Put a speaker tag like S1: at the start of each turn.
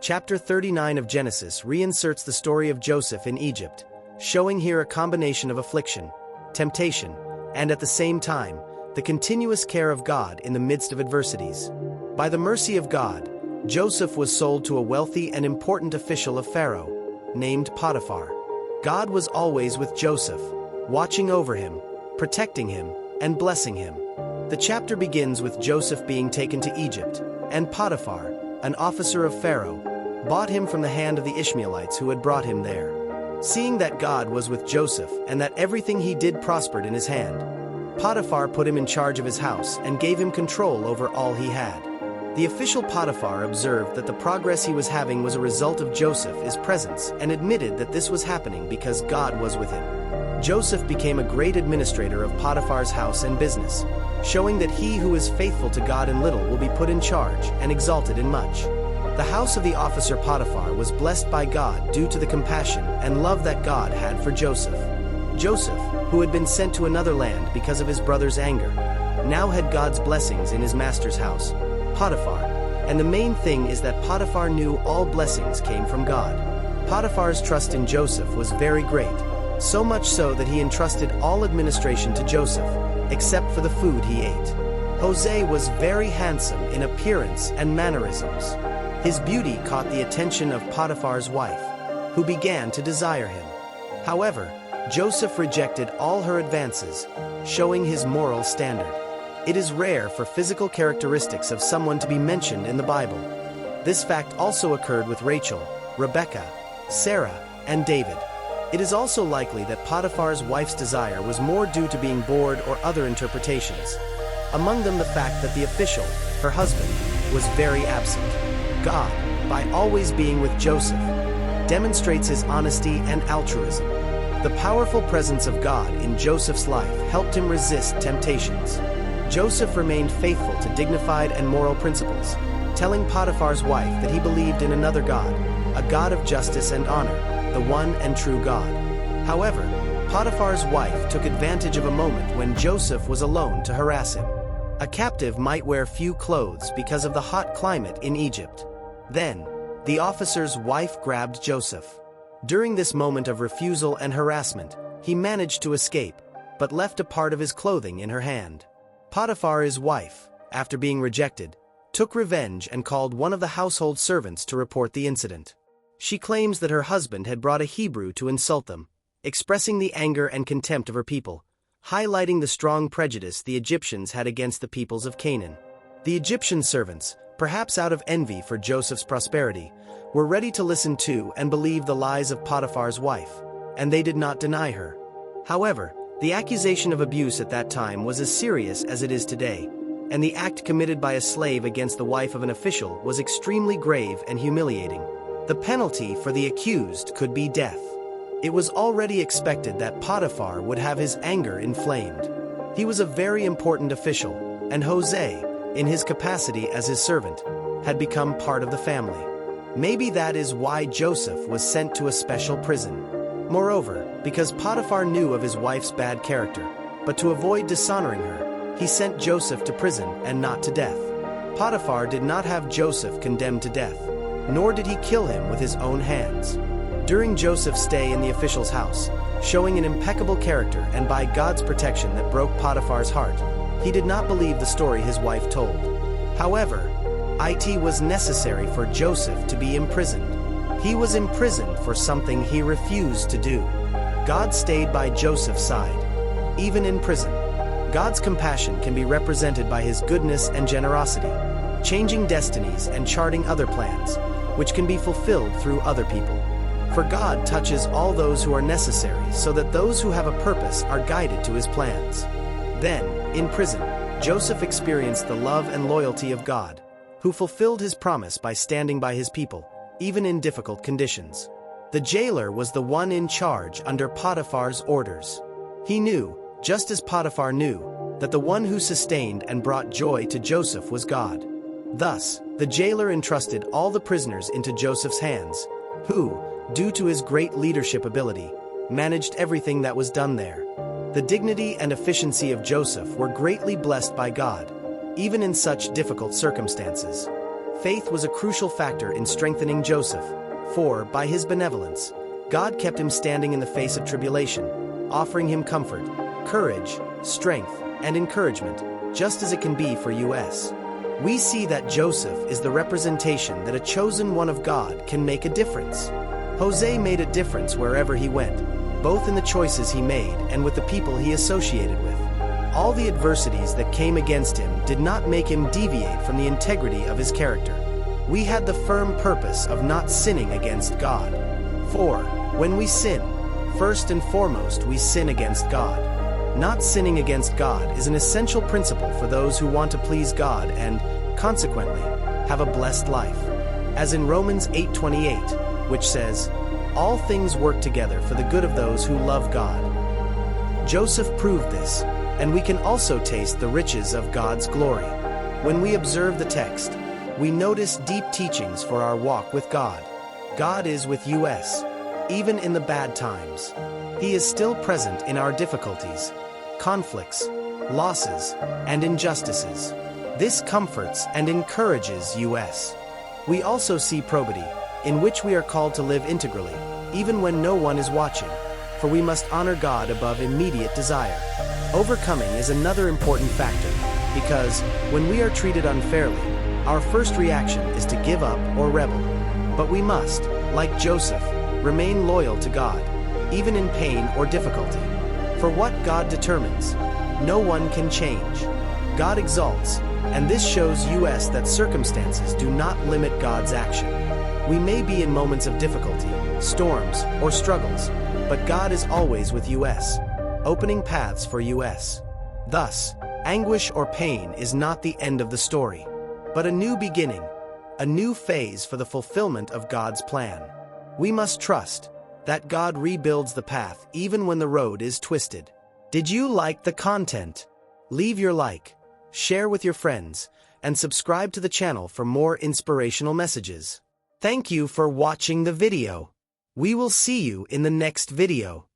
S1: Chapter 39 of Genesis reinserts the story of Joseph in Egypt, showing here a combination of affliction, temptation, and at the same time, the continuous care of God in the midst of adversities. By the mercy of God, Joseph was sold to a wealthy and important official of Pharaoh, named Potiphar. God was always with Joseph, watching over him, protecting him, and blessing him. The chapter begins with Joseph being taken to Egypt, and Potiphar, an officer of Pharaoh, bought him from the hand of the Ishmaelites who had brought him there. Seeing that God was with Joseph and that everything he did prospered in his hand, Potiphar put him in charge of his house and gave him control over all he had. The official Potiphar observed that the progress he was having was a result of Joseph's presence and admitted that this was happening because God was with him. Joseph became a great administrator of Potiphar's house and business, showing that he who is faithful to God in little will be put in charge and exalted in much. The house of the officer Potiphar was blessed by God due to the compassion and love that God had for Joseph. Joseph, who had been sent to another land because of his brother's anger, now had God's blessings in his master's house, Potiphar, and the main thing is that Potiphar knew all blessings came from God. Potiphar's trust in Joseph was very great, so much so that he entrusted all administration to Joseph, except for the food he ate. Jose was very handsome in appearance and mannerisms. His beauty caught the attention of Potiphar's wife, who began to desire him. However, Joseph rejected all her advances, showing his moral standard. It is rare for physical characteristics of someone to be mentioned in the Bible. This fact also occurred with Rachel, Rebekah, Sarah, and David. It is also likely that Potiphar's wife's desire was more due to being bored or other interpretations. Among them the fact that the official, her husband, was very absent. God, by always being with Joseph, demonstrates his honesty and altruism. The powerful presence of God in Joseph's life helped him resist temptations. Joseph remained faithful to dignified and moral principles, telling Potiphar's wife that he believed in another God, a God of justice and honor, the one and true God. However, Potiphar's wife took advantage of a moment when Joseph was alone to harass him. A captive might wear few clothes because of the hot climate in Egypt. Then, the officer's wife grabbed Joseph. During this moment of refusal and harassment, he managed to escape, but left a part of his clothing in her hand. Potiphar's wife, after being rejected, took revenge and called one of the household servants to report the incident. She claims that her husband had brought a Hebrew to insult them, expressing the anger and contempt of her people, highlighting the strong prejudice the Egyptians had against the peoples of Canaan. The Egyptian servants, perhaps out of envy for Joseph's prosperity, were ready to listen to and believe the lies of Potiphar's wife, and they did not deny her. However, the accusation of abuse at that time was as serious as it is today, and the act committed by a slave against the wife of an official was extremely grave and humiliating. The penalty for the accused could be death. It was already expected that Potiphar would have his anger inflamed. He was a very important official, and Jose, in his capacity as his servant, had become part of the family. Maybe that is why Joseph was sent to a special prison. Moreover, because Potiphar knew of his wife's bad character, but to avoid dishonoring her, he sent Joseph to prison and not to death. Potiphar did not have Joseph condemned to death, nor did he kill him with his own hands. During Joseph's stay in the official's house, showing an impeccable character and by God's protection that broke Potiphar's heart, he did not believe the story his wife told. However, it was necessary for Joseph to be imprisoned. He was imprisoned for something he refused to do. God stayed by Joseph's side. Even in prison, God's compassion can be represented by his goodness and generosity, changing destinies and charting other plans, which can be fulfilled through other people. For God touches all those who are necessary so that those who have a purpose are guided to his plans. Then, in prison, Joseph experienced the love and loyalty of God, who fulfilled his promise by standing by his people, even in difficult conditions. The jailer was the one in charge under Potiphar's orders. He knew, just as Potiphar knew, that the one who sustained and brought joy to Joseph was God. Thus, the jailer entrusted all the prisoners into Joseph's hands, who, due to his great leadership ability, managed everything that was done there. The dignity and efficiency of Joseph were greatly blessed by God, even in such difficult circumstances. Faith was a crucial factor in strengthening Joseph, for, by his benevolence, God kept him standing in the face of tribulation, offering him comfort, courage, strength, and encouragement, just as it can be for us. We see that Joseph is the representation that a chosen one of God can make a difference. Jose made a difference wherever he went, both in the choices he made and with the people he associated with. All the adversities that came against him did not make him deviate from the integrity of his character. We had the firm purpose of not sinning against God. For, when we sin, first and foremost we sin against God. Not sinning against God is an essential principle for those who want to please God and, consequently, have a blessed life. As in Romans 8:28, which says, "All things work together for the good of those who love God." Joseph proved this, and we can also taste the riches of God's glory. When we observe the text, we notice deep teachings for our walk with God. God is with us, even in the bad times. He is still present in our difficulties, conflicts, losses, and injustices. This comforts and encourages us. We also see probity, in which we are called to live integrally, even when no one is watching, for we must honor God above immediate desire. Overcoming is another important factor, because, when we are treated unfairly, our first reaction is to give up or rebel. But we must, like Joseph, remain loyal to God, even in pain or difficulty. For what God determines, no one can change. God exalts, and this shows us that circumstances do not limit God's action. We may be in moments of difficulty, storms, or struggles, but God is always with us, opening paths for us. Thus, anguish or pain is not the end of the story, but a new beginning, a new phase for the fulfillment of God's plan. We must trust that God rebuilds the path even when the road is twisted. Did you like the content? Leave your like, share with your friends, and subscribe to the channel for more inspirational messages. Thank you for watching the video. We will see you in the next video.